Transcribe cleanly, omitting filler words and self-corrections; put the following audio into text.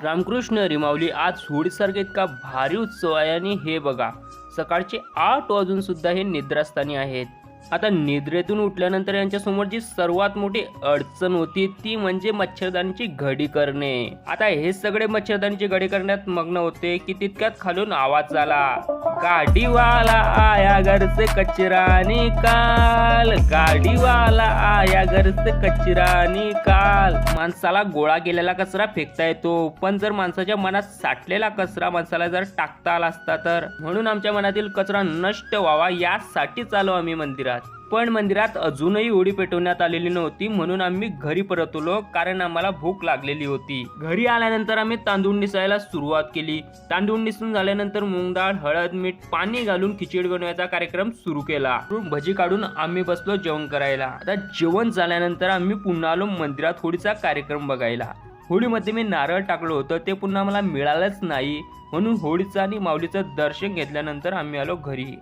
रामकृष्ण हरी माऊली आज होळीसारखा इतका भारी उत्सव आहे आणि हे बघा सकाळचे 8 वाजून सुद्धा हे निद्रास्थानी आहेत. आता निद्रेतून उठल्यानंतर यांच्यासमोर जी सर्वात मोठी अडचण होती ती म्हणजे मच्छरदाणीची घडी करणे. आता हे सगळे मच्छरदाणीची घडी करण्यात मग्न होते की तितक्यात खालून आवाज आला, गाडीवाला आया घर से कचरा निकाल, गाडीवाला आया घर से कचरा निकाल. माणसाला गोळा केलेला कचरा फेकता येतो, पण जर माणसाच्या मनात साठलेला कचरा माणसाला जर टाकता आला असता तर. म्हणून आमच्या मनातील कचरा नष्ट व्हावा यासाठीच आलो आम्ही मंदिरात. पण मंदिरात अजूनही होळी पेटवण्यात आलेली नव्हती, म्हणून आम्ही घरी परतलो कारण आम्हाला भूक लागलेली होती. घरी आल्यानंतर आम्ही तांदूळ निसायला सुरुवात केली. तांदूळ निसून झाल्यानंतर मूग डाळ, हळद, मीठ, पाणी घालून खिचडी बनवायचा कार्यक्रम सुरू केला. भजी काढून आम्ही बसलो जेवण करायला. आता जेवण झाल्यानंतर आम्ही पुन्हा आलो मंदिरात होळीचा कार्यक्रम बघायला. होळीमध्ये मी नारळ टाकलं होतं ते पुन्हा मला मिळालंच नाही, म्हणून होळीचं आणि माऊलीचं दर्शन घेतल्यानंतर आम्ही आलो घरी.